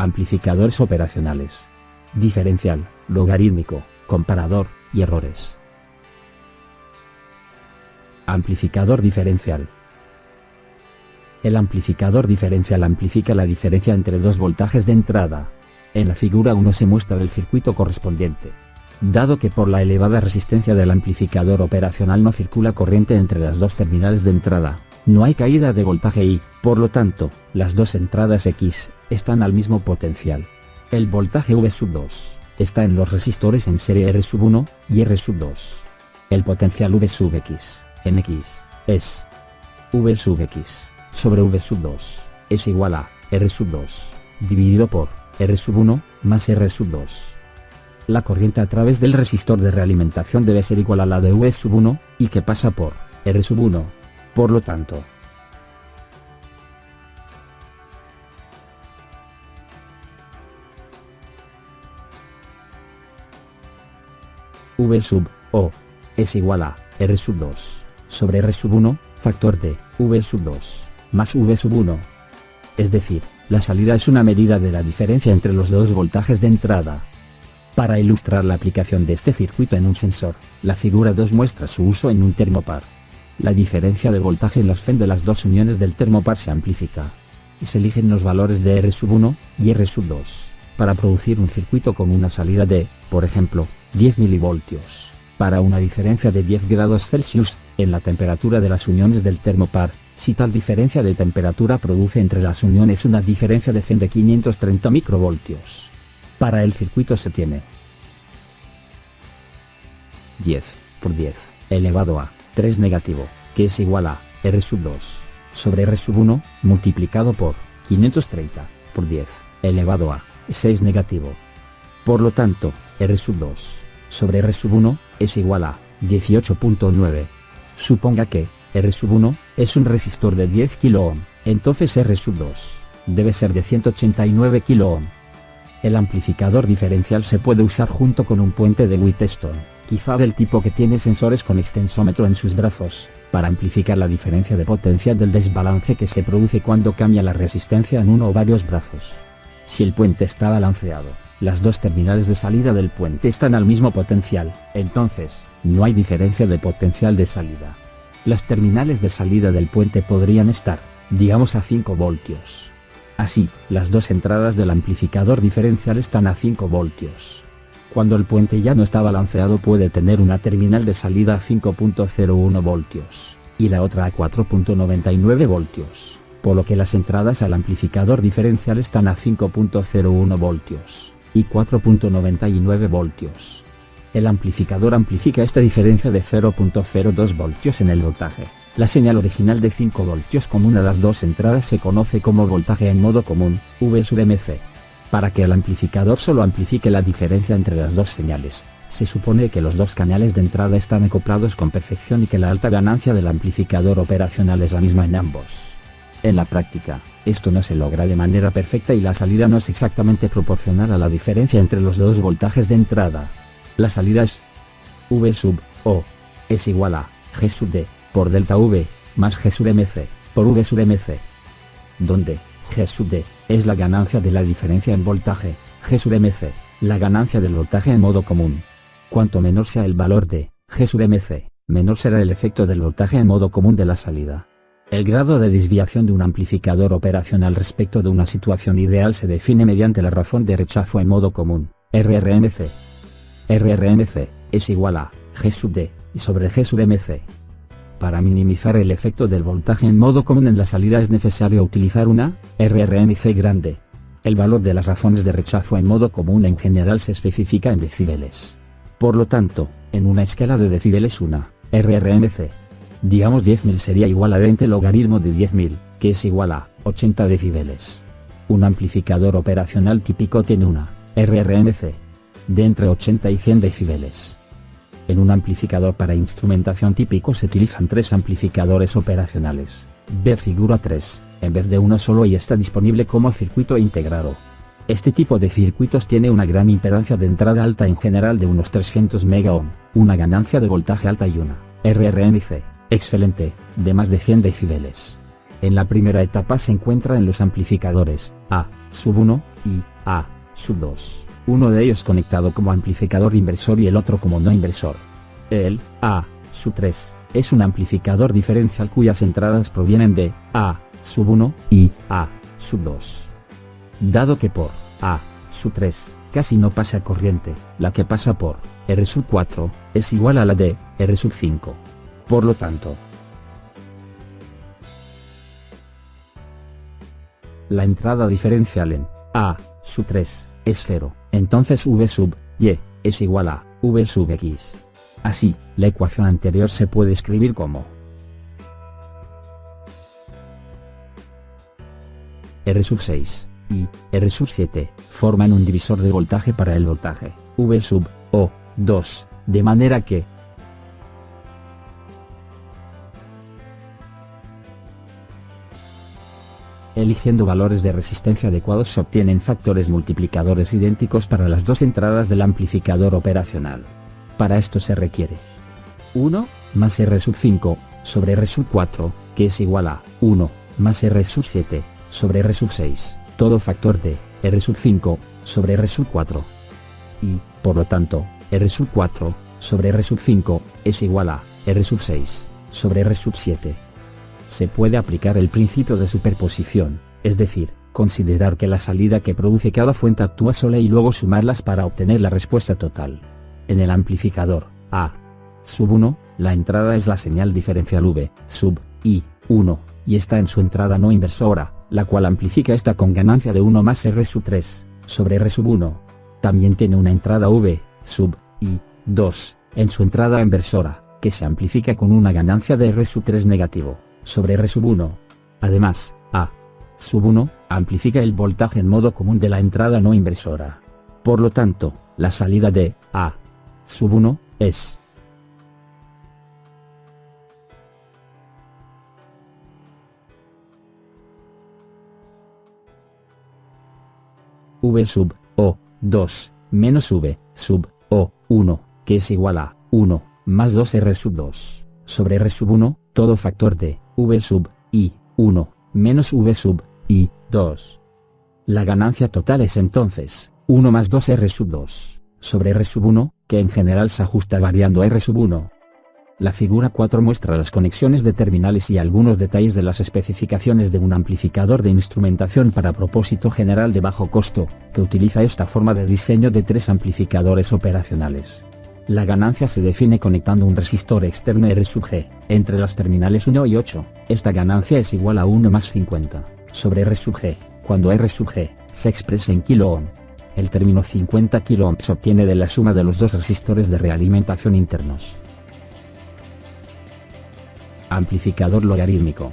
Amplificadores operacionales. Diferencial, logarítmico, comparador, y errores. Amplificador diferencial. El amplificador diferencial amplifica la diferencia entre dos voltajes de entrada. En la figura 1 se muestra el circuito correspondiente. Dado que por la elevada resistencia del amplificador operacional no circula corriente entre las dos terminales de entrada, no hay caída de voltaje y, por lo tanto, las dos entradas X están al mismo potencial. El voltaje V2 está en los resistores en serie R1 y R2. El potencial V(X) en X es V(X) sobre V2 es igual a R2 dividido por R1 más R2. La corriente a través del resistor de realimentación debe ser igual a la de V1 y que pasa por R1. Por lo tanto, V(O) es igual a R2 sobre R1 factor de V2 más V1. Es decir, la salida es una medida de la diferencia entre los dos voltajes de entrada. Para ilustrar la aplicación de este circuito en un sensor, la figura 2 muestra su uso en un termopar. La diferencia de voltaje en las FEN de las dos uniones del termopar se amplifica, y se eligen los valores de R1 y R2, para producir un circuito con una salida de, por ejemplo, 10 mV, para una diferencia de 10 grados Celsius, en la temperatura de las uniones del termopar. Si tal diferencia de temperatura produce entre las uniones una diferencia de FEN de 530 microvoltios. Para el circuito se tiene 10 por 10 elevado a 3 negativo, que es igual a R2 sobre R1 multiplicado por 530 por 10 elevado a 6 negativo. Por lo tanto, R2 sobre R1 es igual a 18.9. Suponga que R1 es un resistor de 10 kΩ, entonces R2 debe ser de 189 kΩ. El amplificador diferencial se puede usar junto con un puente de Wheatstone, quizá del tipo que tiene sensores con extensómetro en sus brazos, para amplificar la diferencia de potencia del desbalance que se produce cuando cambia la resistencia en uno o varios brazos. Si el puente está balanceado, las dos terminales de salida del puente están al mismo potencial, entonces, no hay diferencia de potencial de salida. Las terminales de salida del puente podrían estar, digamos, a 5 voltios. Así, las dos entradas del amplificador diferencial están a 5 voltios. Cuando el puente ya no está balanceado puede tener una terminal de salida a 5.01 voltios, y la otra a 4.99 voltios, por lo que las entradas al amplificador diferencial están a 5.01 voltios, y 4.99 voltios. El amplificador amplifica esta diferencia de 0.02 voltios en el voltaje. La señal original de 5 voltios común a las dos entradas se conoce como voltaje en modo común, V(MC). Para que el amplificador solo amplifique la diferencia entre las dos señales, se supone que los dos canales de entrada están acoplados con perfección y que la alta ganancia del amplificador operacional es la misma en ambos. En la práctica, esto no se logra de manera perfecta y la salida no es exactamente proporcional a la diferencia entre los dos voltajes de entrada. La salida es V(O) es igual a G(D) por delta V, más G(MC) por V(MC), donde G(D) es la ganancia de la diferencia en voltaje, G(MC), la ganancia del voltaje en modo común. Cuanto menor sea el valor de G(MC), menor será el efecto del voltaje en modo común de la salida. El grado de desviación de un amplificador operacional respecto de una situación ideal se define mediante la razón de rechazo en modo común, RRMC. RRMC es igual a G(D) sobre G(MC). Para minimizar el efecto del voltaje en modo común en la salida es necesario utilizar una RRMC grande. El valor de las razones de rechazo en modo común en general se especifica en decibeles. Por lo tanto, en una escala de decibeles una RRMC, digamos 10.000 sería igual a 20 logaritmo de 10.000, que es igual a 80 decibeles. Un amplificador operacional típico tiene una RRMC de entre 80 y 100 decibeles. En un amplificador para instrumentación típico se utilizan 3 amplificadores operacionales. Ver figura 3, en vez de uno solo y está disponible como circuito integrado. Este tipo de circuitos tiene una gran impedancia de entrada alta en general de unos 300 MΩ, una ganancia de voltaje alta y una RRMC excelente, de más de 100 decibeles. En la primera etapa se encuentra en los amplificadores A⁻₁ y A⁻², uno de ellos conectado como amplificador inversor y el otro como no inversor. El A⁻³ es un amplificador diferencial cuyas entradas provienen de A⁻₁ y A⁻². Dado que por A⁻³ casi no pasa corriente, la que pasa por R⁻₁ es igual a la de R⁻₁. Por lo tanto, la entrada diferencial en A⁻³ es 0, entonces V⁻y es igual a V⁻x. Así, la ecuación anterior se puede escribir como R⁻₁ y R⁻₁ forman un divisor de voltaje para el voltaje V⁻O2, de manera que eligiendo valores de resistencia adecuados se obtienen factores multiplicadores idénticos para las dos entradas del amplificador operacional. Para esto se requiere 1 más R⁻₁ sobre R⁻₁, que es igual a 1 más R⁻₁ sobre R⁻₁, todo factor de R⁻₁ sobre R⁻₁. Y, por lo tanto, R⁻₁ sobre R⁻₁ es igual a R⁻₁ sobre R⁻₁. Se puede aplicar el principio de superposición, es decir, considerar que la salida que produce cada fuente actúa sola y luego sumarlas para obtener la respuesta total. En el amplificador A⁻₁, la entrada es la señal diferencial V⁻I1, y está en su entrada no inversora, la cual amplifica esta con ganancia de 1 más R⁻³ sobre R⁻1. También tiene una entrada V⁻I2 en su entrada inversora, que se amplifica con una ganancia de R⁻³ negativo sobre R⁻1. Además, A⁻₁ amplifica el voltaje en modo común de la entrada no inversora. Por lo tanto, la salida de A⁻₁ es V⁻O2 menos V⁻O1, que es igual a 1 más 2R⁻2 sobre R⁻1, todo factor de V⁻I1 menos V⁻I2. La ganancia total es entonces 1 más 2R⁻2 sobre R⁻1, que en general se ajusta variando a R⁻1. La figura 4 muestra las conexiones de terminales y algunos detalles de las especificaciones de un amplificador de instrumentación para propósito general de bajo costo, que utiliza esta forma de diseño de 3 amplificadores operacionales. La ganancia se define conectando un resistor externo R⁻G entre las terminales 1 y 8. Esta ganancia es igual a 1 más 50 sobre R⁻G, cuando R⁻G se expresa en kiloohm. El término 50 kiloohm se obtiene de la suma de los dos resistores de realimentación internos. Amplificador logarítmico.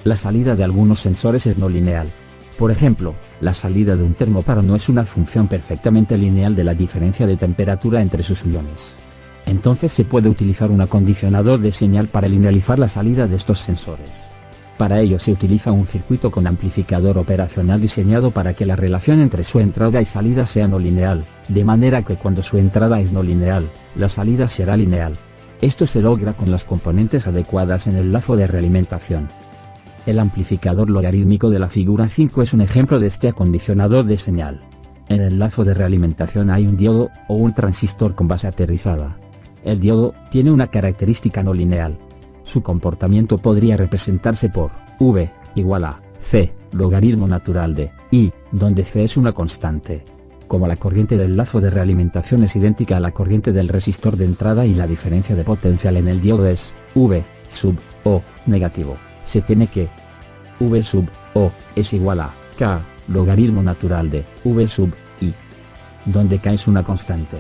La salida de algunos sensores es no lineal. Por ejemplo, la salida de un termóparo no es una función perfectamente lineal de la diferencia de temperatura entre sus iones. Entonces se puede utilizar un acondicionador de señal para linealizar la salida de estos sensores. Para ello se utiliza un circuito con amplificador operacional diseñado para que la relación entre su entrada y salida sea no lineal, de manera que cuando su entrada es no lineal, la salida será lineal. Esto se logra con las componentes adecuadas en el lazo de realimentación. El amplificador logarítmico de la figura 5 es un ejemplo de este acondicionador de señal. En el lazo de realimentación hay un diodo o un transistor con base aterrizada. El diodo tiene una característica no lineal. Su comportamiento podría representarse por V igual a C, logaritmo natural de I, donde C es una constante. Como la corriente del lazo de realimentación es idéntica a la corriente del resistor de entrada y la diferencia de potencial en el diodo es V⁻O negativo, se tiene que V⁻O es igual a K, logaritmo natural de V⁻I, donde K es una constante.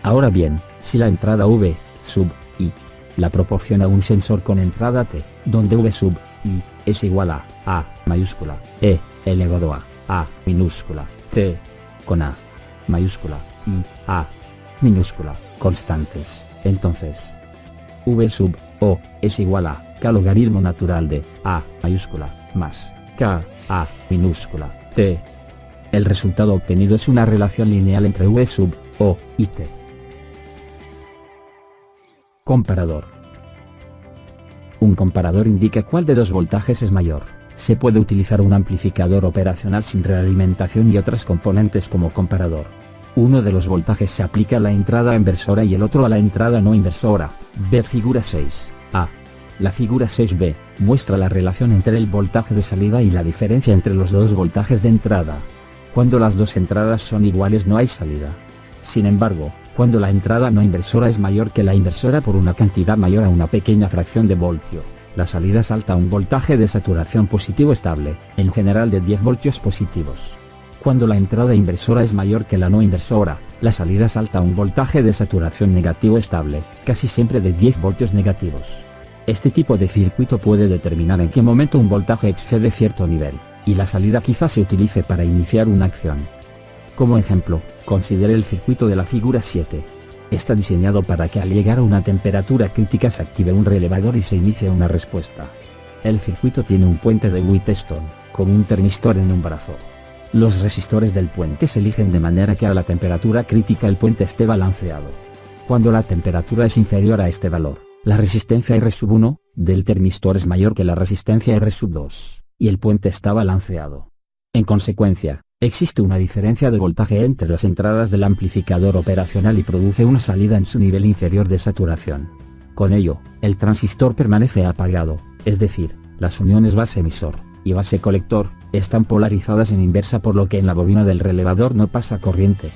Ahora bien, si la entrada V⁻I la proporciona un sensor con entrada T, donde V⁻I es igual a mayúscula E elevado a minúscula T, con A mayúscula y A minúscula constantes, entonces V⁻O es igual a K logaritmo natural de A mayúscula más K A minúscula T. El resultado obtenido es una relación lineal entre V⁻O y T. Comparador. Un comparador indica cuál de dos voltajes es mayor. Se puede utilizar un amplificador operacional sin realimentación y otras componentes como comparador. Uno de los voltajes se aplica a la entrada inversora y el otro a la entrada no inversora. Ver figura 6a. La figura 6b muestra la relación entre el voltaje de salida y la diferencia entre los dos voltajes de entrada. Cuando las dos entradas son iguales no hay salida. Sin embargo, cuando la entrada no inversora es mayor que la inversora por una cantidad mayor a una pequeña fracción de voltio, la salida salta a un voltaje de saturación positivo estable, en general de 10 voltios positivos. Cuando la entrada inversora es mayor que la no inversora, la salida salta a un voltaje de saturación negativo estable, casi siempre de 10 voltios negativos. Este tipo de circuito puede determinar en qué momento un voltaje excede cierto nivel, y la salida quizás se utilice para iniciar una acción. Como ejemplo, considere el circuito de la figura 7. Está diseñado para que al llegar a una temperatura crítica se active un relevador y se inicie una respuesta. El circuito tiene un puente de Wheatstone, con un termistor en un brazo. Los resistores del puente se eligen de manera que a la temperatura crítica el puente esté balanceado. Cuando la temperatura es inferior a este valor, la resistencia R1 del termistor es mayor que la resistencia R2, y el puente está balanceado. En consecuencia, existe una diferencia de voltaje entre las entradas del amplificador operacional y produce una salida en su nivel inferior de saturación. Con ello, el transistor permanece apagado, es decir, las uniones base emisor y base colector están polarizadas en inversa, por lo que en la bobina del relevador no pasa corriente.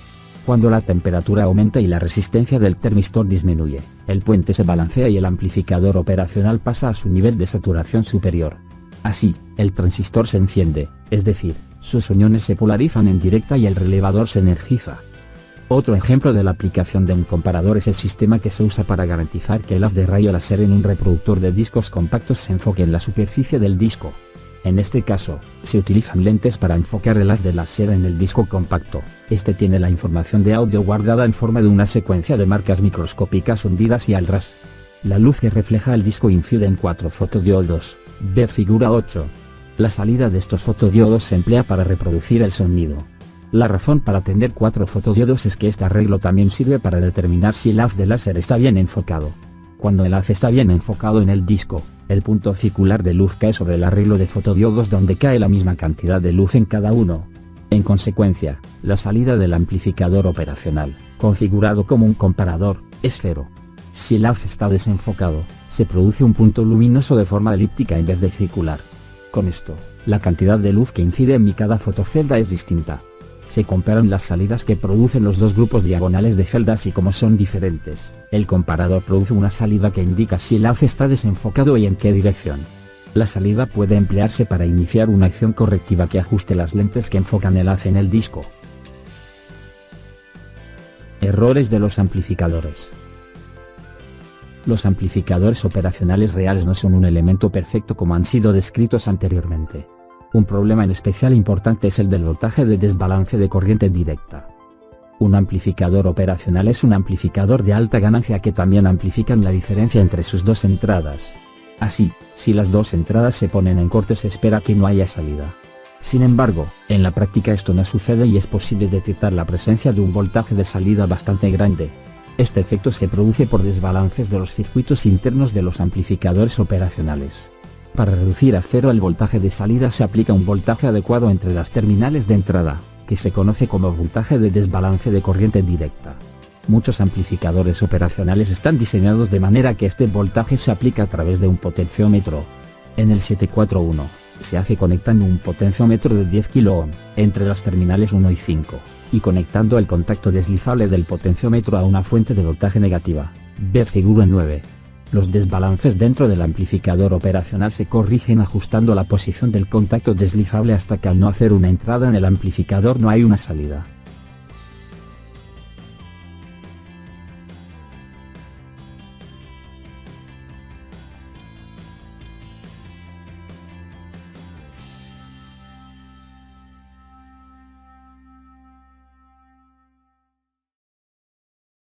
Cuando la temperatura aumenta y la resistencia del termistor disminuye, el puente se balancea y el amplificador operacional pasa a su nivel de saturación superior. Así, el transistor se enciende, es decir, sus uniones se polarizan en directa y el relevador se energiza. Otro ejemplo de la aplicación de un comparador es el sistema que se usa para garantizar que el haz de rayo láser en un reproductor de discos compactos se enfoque en la superficie del disco. En este caso, se utilizan lentes para enfocar el haz de láser en el disco compacto. Este tiene la información de audio guardada en forma de una secuencia de marcas microscópicas hundidas y al ras. La luz que refleja el disco incide en 4 fotodiodos. Ver figura 8. La salida de estos fotodiodos se emplea para reproducir el sonido. La razón para tener 4 fotodiodos es que este arreglo también sirve para determinar si el haz de láser está bien enfocado. Cuando el haz está bien enfocado en el disco, el punto circular de luz cae sobre el arreglo de fotodiodos donde cae la misma cantidad de luz en cada uno. En consecuencia, la salida del amplificador operacional, configurado como un comparador, es cero. Si el haz está desenfocado, se produce un punto luminoso de forma elíptica en vez de circular. Con esto, la cantidad de luz que incide en cada fotocelda es distinta. Se comparan las salidas que producen los dos grupos diagonales de celdas y como son diferentes, el comparador produce una salida que indica si el haz está desenfocado y en qué dirección. La salida puede emplearse para iniciar una acción correctiva que ajuste las lentes que enfocan el haz en el disco. Errores de los amplificadores. Los amplificadores operacionales reales no son un elemento perfecto como han sido descritos anteriormente. Un problema en especial importante es el del voltaje de desbalance de corriente directa. Un amplificador operacional es un amplificador de alta ganancia que también amplifican la diferencia entre sus dos entradas. Así, si las dos entradas se ponen en corte se espera que no haya salida. Sin embargo, en la práctica esto no sucede y es posible detectar la presencia de un voltaje de salida bastante grande. Este efecto se produce por desbalances de los circuitos internos de los amplificadores operacionales. Para reducir a cero el voltaje de salida se aplica un voltaje adecuado entre las terminales de entrada, que se conoce como voltaje de desbalance de corriente directa. Muchos amplificadores operacionales están diseñados de manera que este voltaje se aplica a través de un potenciómetro. En el 741, se hace conectando un potenciómetro de 10 kΩ entre las terminales 1 y 5, y conectando el contacto deslizable del potenciómetro a una fuente de voltaje negativa. Ver figura 9. Los desbalances dentro del amplificador operacional se corrigen ajustando la posición del contacto deslizable hasta que al no hacer una entrada en el amplificador no hay una salida.